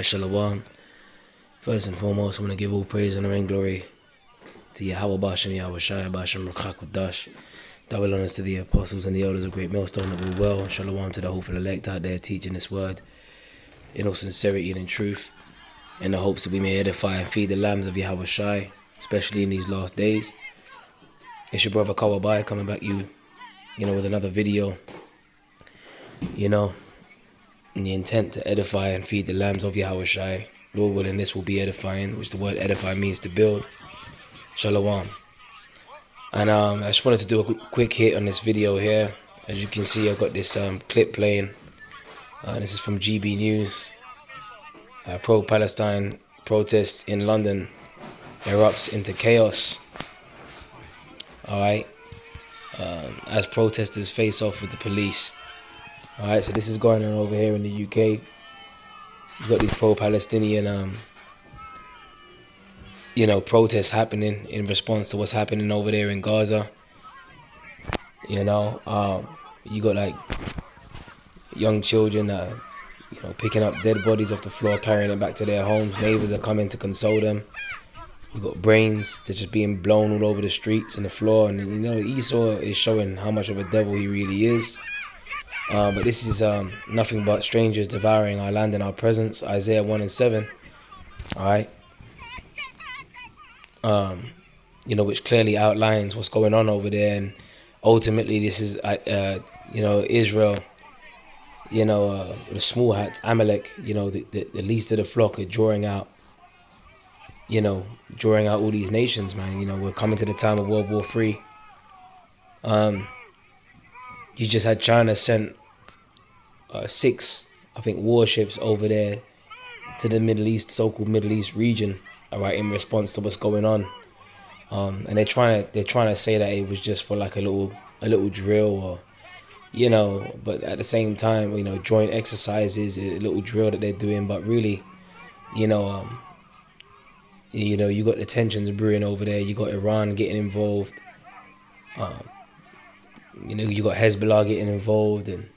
Shalom. First and foremost, I want to give all praise, honor, and glory to Yahweh Bashem, Yahweh Shai, Bashem, Rakakwadash. Double honors to the apostles and the elders of Great Millstone that will well. Shalom to the hopeful elect out there teaching this word in all sincerity and in truth, in the hopes that we may edify and feed the lambs of Yahweh Shai, especially in these last days. It's your brother Kawabai coming back with another video, in the intent to edify and feed the lambs of Yahweh Shai. Lord willing, this will be edifying, which the word edify means to build. Shalom. And I just wanted to do a quick hit on this video here. As you can see, I've got this clip playing. This is from GB News. Pro-Palestine protests in London erupts into chaos. Alright. As protesters face off with the police. Alright, so this is going on over here in the UK. You've got these pro-Palestinian protests happening in response to what's happening over there in Gaza. You got like young children picking up dead bodies off the floor, carrying it back to their homes. Neighbors are coming to console them. You got brains that's just being blown all over the streets and the floor. And Esau is showing how much of a devil he really is. But this is nothing but strangers devouring our land and our presence. Isaiah 1 and 7. Alright. Which clearly outlines what's going on over there. And ultimately this is, Israel, the small hats, Amalek, the least of the flock are drawing out all these nations, man. We're coming to the time of World War III. You just had China sent 6, I think, warships over there to the Middle East, so-called Middle East region, alright, in response to what's going on. And they're trying to say that it was just for like a little drill, or but at the same time, joint exercises, a little drill that they're doing. But really, you got the tensions brewing over there. You got Iran getting involved. You got Hezbollah getting involved and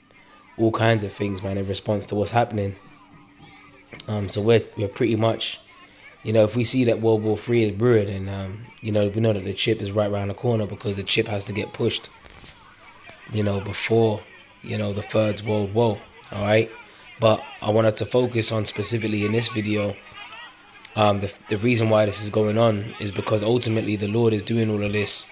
all kinds of things, man, in response to what's happening. So we're pretty much, if we see that World War III is brewing, and we know that the chip is right around the corner, because the chip has to get pushed, before, the Third World War. All right. But I wanted to focus on specifically in this video, the reason why this is going on is because ultimately the Lord is doing all of this.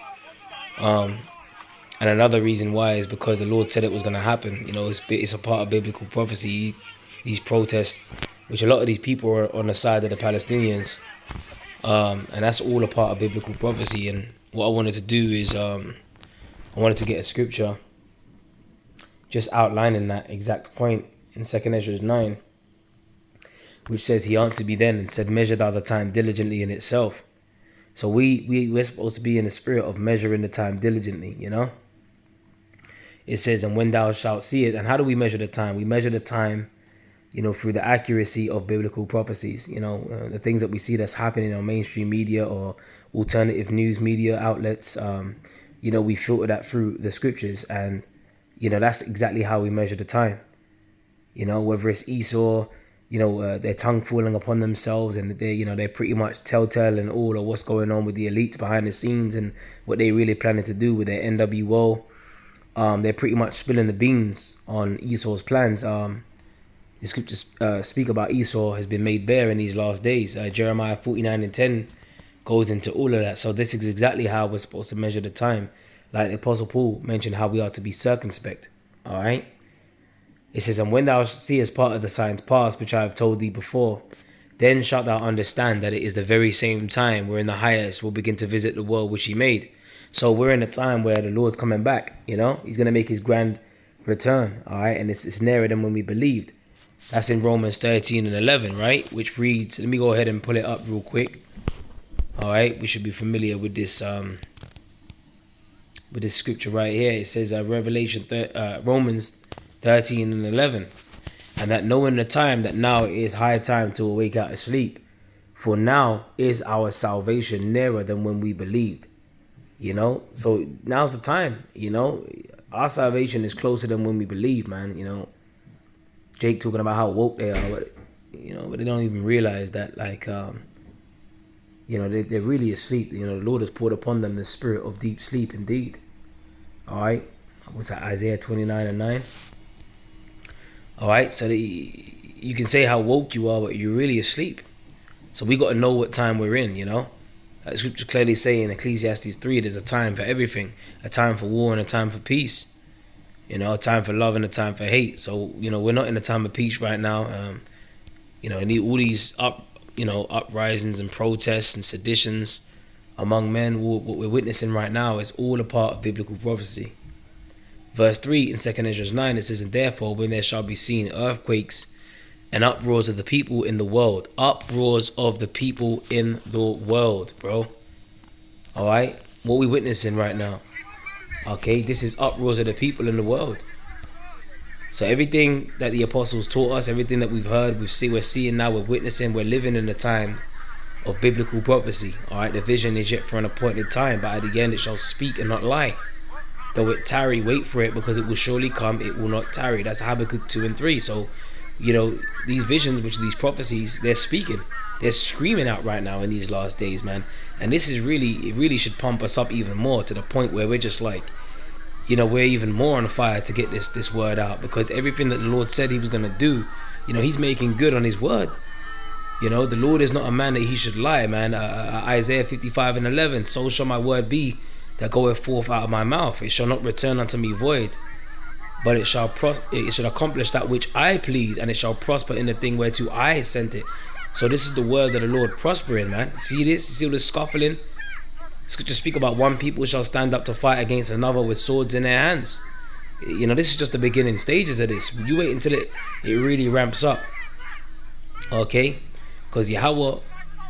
And another reason why is because the Lord said it was going to happen. It's a part of biblical prophecy. These protests, which a lot of these people are on the side of the Palestinians, and that's all a part of biblical prophecy. And what I wanted to do is I wanted to get a scripture just outlining that exact point in 2 Ezra 9, which says, "He answered me then and said, measure thou the time diligently in itself." So we're supposed to be in the spirit of measuring the time diligently, It says, "And when thou shalt see it." And how do we measure the time? We measure the time, through the accuracy of biblical prophecies. The things that we see that's happening on mainstream media or alternative news media outlets. We filter that through the scriptures, and that's exactly how we measure the time. Whether it's Esau, their tongue falling upon themselves, and they're pretty much telltale and all of what's going on with the elites behind the scenes and what they really planning to do with their NWO. They're pretty much spilling the beans on Esau's plans. The scriptures speak about Esau has been made bare in these last days. Jeremiah 49 and 10 goes into all of that. So this is exactly how we're supposed to measure the time. Like the Apostle Paul mentioned how we are to be circumspect. All right. It says, "And when thou seest part of the signs past, which I have told thee before, then shalt thou understand that it is the very same time wherein the highest will begin to visit the world which he made." So we're in a time where the Lord's coming back. He's going to make his grand return. All right. And it's nearer than when we believed. That's in Romans 13 and 11, right? Which reads, let me go ahead and pull it up real quick. All right. We should be familiar with this scripture right here. It says Romans 13 and 11. "And that knowing the time, that now it is high time to awake out of sleep. For now is our salvation nearer than when we believed." So now's the time. Our salvation is closer than when we believe, man. Jake talking about how woke they are. but they don't even realize that, like, they're really asleep. The Lord has poured upon them the spirit of deep sleep indeed. All right. What's that? Isaiah 29:9. All right. So you can say how woke you are, but you're really asleep. So we got to know what time we're in, The scripture clearly say in Ecclesiastes 3, there's a time for everything, a time for war and a time for peace, a time for love and a time for hate. So, we're not in a time of peace right now. And all these uprisings and protests and seditions among men, what we're witnessing right now is all a part of biblical prophecy. Verse 3 in 2 Ezra 9, it says, "And therefore when there shall be seen earthquakes and uproars of the people in the world." Uproars of the people in the world, bro. All right? What we witnessing right now. Okay? This is uproars of the people in the world. So everything that the apostles taught us, everything that we've heard, we're seeing now, we're witnessing, we're living in a time of biblical prophecy. All right? The vision is yet for an appointed time, but at the end it shall speak and not lie. Though it tarry, wait for it, because it will surely come, it will not tarry. That's Habakkuk 2 and 3. So, these visions, which are these prophecies, they're speaking. They're screaming out right now in these last days, man. And this is it really should pump us up even more, to the point where we're just like, we're even more on fire to get this word out, because everything that the Lord said he was going to do, he's making good on his word. The Lord is not a man that he should lie, man. Isaiah 55:11, "So shall my word be that goeth forth out of my mouth. It shall not return unto me void, but it shall accomplish that which I please, and it shall prosper in the thing whereto I sent it." So this is the word of the Lord prospering, man. See this? You see all this scuffling? Scripture speak about one people shall stand up to fight against another with swords in their hands. This is just the beginning stages of this. You wait until it really ramps up. Okay? Because Yahweh,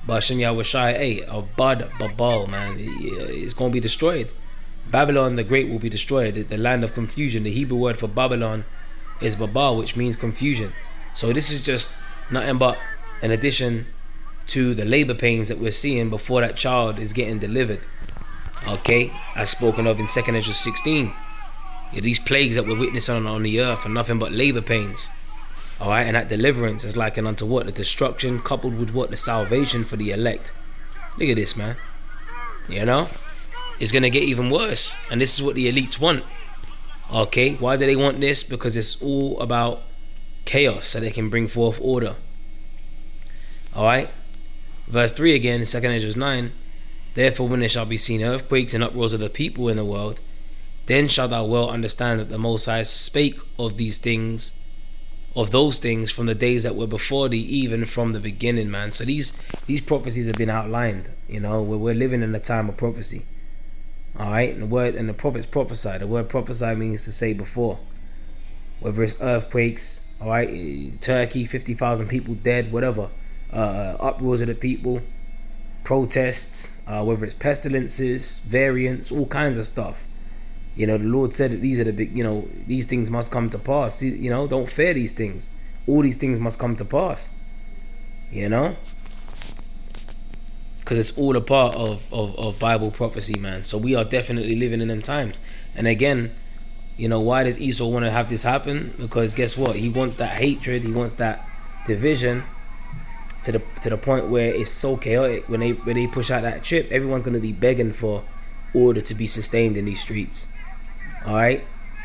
Ba'ashem Yahweh Shai, Abad Babal, man, it's going to be destroyed. Babylon the Great will be destroyed, the land of confusion. The Hebrew word for Babylon is Babal, which means confusion. So this is just nothing but an addition to the labor pains that we're seeing before that child is getting delivered. Okay, as spoken of in 2 Ezra 16. These plagues that we're witnessing on the earth are nothing but labor pains. All right, and that deliverance is likened unto what? The destruction coupled with what? The salvation for the elect. Look at this, man. It's going to get even worse. And this is what the elites want. Okay, why do they want this? Because it's all about chaos, so they can bring forth order. All right. Verse 3 again in 2 Ezra 9. "Therefore when there shall be seen earthquakes and uproars of the people in the world, then shalt thou well understand that the Most High spake of those things from the days that were before thee, even from the beginning," man. So these prophecies have been outlined, we're living in a time of prophecy. All right, and the prophets prophesy. The word prophesy means to say before. Whether it's earthquakes, all right, Turkey, 50,000 people dead, whatever, uproars of the people, protests, whether it's pestilences, variants, all kinds of stuff. The Lord said that these are the big, these things must come to pass. Don't fear these things. All these things must come to pass. Because it's all a part of Bible prophecy, man. So we are definitely living in them times. And again, why does Esau want to have this happen? Because guess what? He wants that hatred. He wants that division to the point where it's so chaotic. When they push out that chip, everyone's going to be begging for order to be sustained in these streets. All right,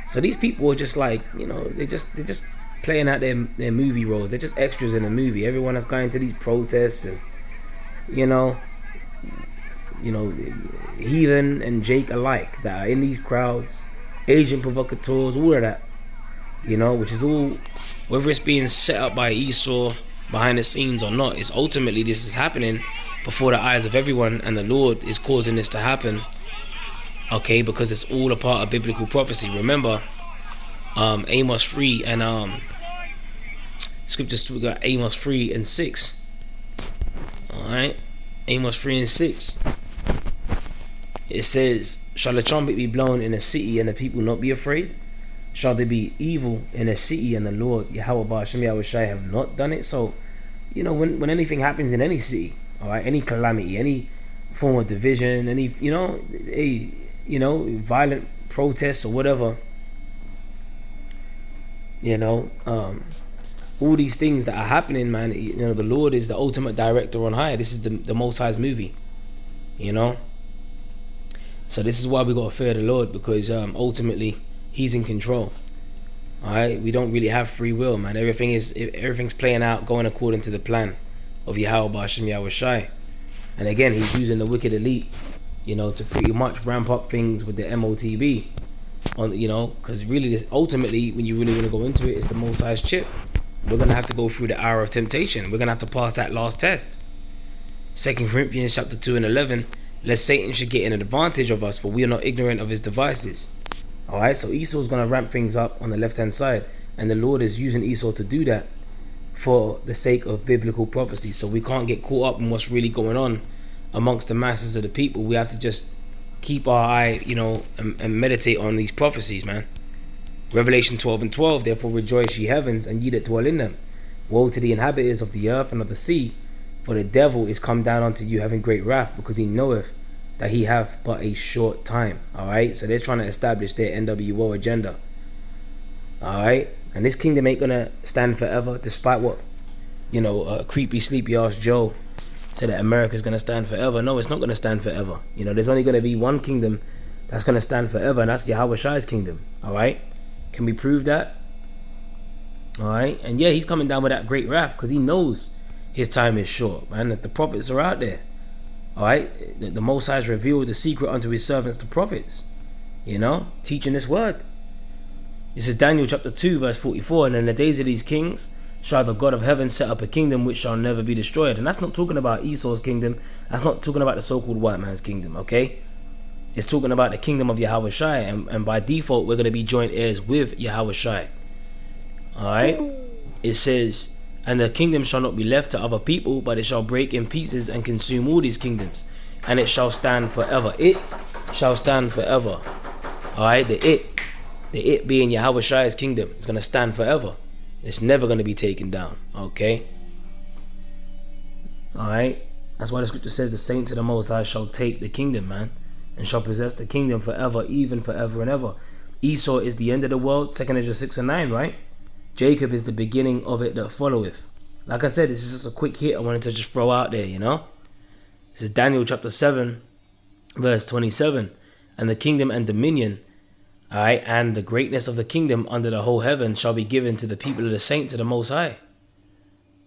so these people are just like, they're just playing out their movie roles. They're just extras in a movie. Everyone that's going to these protests, and heathen and Jake alike that are in these crowds, agent provocateurs, all of that, which is all, whether it's being set up by Esau behind the scenes or not, it's ultimately this is happening before the eyes of everyone, and the Lord is causing this to happen. Okay, because it's all a part of biblical prophecy. Remember, Amos 3 and scriptures, we got Amos 3 and 6. All right, Amos 3 and 6. It says, "Shall the trumpet be blown in a city and the people not be afraid? Shall there be evil in a city and the Lord Yahweh Ba'ashem Yahweh Shai have not done it?" So, when anything happens in any city, all right, any calamity, any form of division, any violent protests or whatever, all these things that are happening, man. You know, the Lord is the ultimate director on high. This is the Most High's movie, you know. So this is why we gotta fear the Lord, because ultimately He's in control. All right, we don't really have free will, man. Everything's playing out, going according to the plan of Yahweh Ba'ashem Yahweh Shai. And again, He's using the wicked elite, you know, to pretty much ramp up things with the MOTB, on, you know, because really, this ultimately, when you really want to go into it, it's the Most High's chip. We're gonna have to go through the hour of temptation. We're gonna have to pass that last test. 2 Corinthians chapter 2 and 11. Lest Satan should get an advantage of us, for we are not ignorant of his devices. Alright, so Esau's going to ramp things up on the left hand side, and the Lord is using Esau to do that for the sake of biblical prophecy. So we can't get caught up in what's really going on amongst the masses of the people. We have to just keep our eye, you know, and meditate on these prophecies, man. Revelation 12 and 12. Therefore rejoice, ye heavens, and ye that dwell in them. Woe to the inhabitants of the earth and of the sea, for the devil is come down unto you having great wrath, because he knoweth that he hath but a short time. Alright, so they're trying to establish their NWO agenda. Alright, and this kingdom ain't gonna stand forever, despite what, you know, creepy sleepy ass Joe said that America's gonna stand forever. No, it's not gonna stand forever. You know, there's only gonna be one kingdom that's gonna stand forever, and that's Yahweh Shai's kingdom. Alright, can we prove that? Alright, and yeah, he's coming down with that great wrath because he knows his time is short, man. The prophets are out there. Alright, the Most High has revealed the secret unto his servants, the prophets, you know, teaching this word. This is Daniel chapter 2 verse 44. And in the days of these kings shall the God of heaven set up a kingdom which shall never be destroyed. And that's not talking about Esau's kingdom. That's not talking about the so-called white man's kingdom, okay? It's talking about the kingdom of Yahweh Shai, and by default we're going to be joint heirs with Yahweh Shai. Alright, it says, and the kingdom shall not be left to other people, but it shall break in pieces and consume all these kingdoms, and it shall stand forever. It shall stand forever. Alright, the it being Yahweh Shai's kingdom is going to stand forever. It's never going to be taken down. Okay. Alright, that's why the scripture says the saints of the Most High shall take the kingdom, man, and shall possess the kingdom forever, even forever and ever. Esau is the end of the world, 2 Ezra 6 and 9, right? Jacob is the beginning of it that followeth. Like I said, this is just a quick hit I wanted to just throw out there, you know. This is Daniel chapter 7 verse 27. And the kingdom and dominion, alright, and the greatness of the kingdom under the whole heaven shall be given to the people of the saints of the Most High,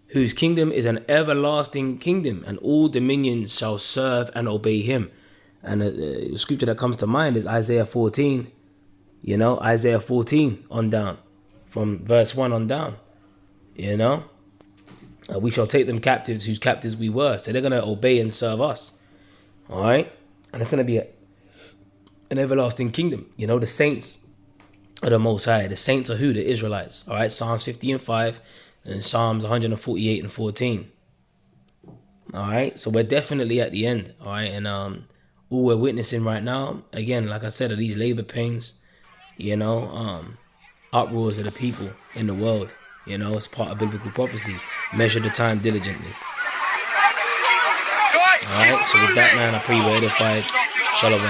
whose kingdom is an everlasting kingdom, and all dominions shall serve and obey him. And the scripture that comes to mind is Isaiah 14, you know, Isaiah 14 on down, from verse 1 on down, you know. We shall take them captives whose captives we were. So they're going to obey and serve us. All right. And it's going to be an everlasting kingdom. You know, the saints are the Most High. The saints are who? The Israelites. All right. Psalms 50 and 5 and Psalms 148 and 14. All right. So we're definitely at the end. All right. And all we're witnessing right now, again, like I said, are these labor pains, you know, uproars of the people in the world. You know, it's part of biblical prophecy. Measure the time diligently. Alright, so with that, man, I pray you were edified. Shalom.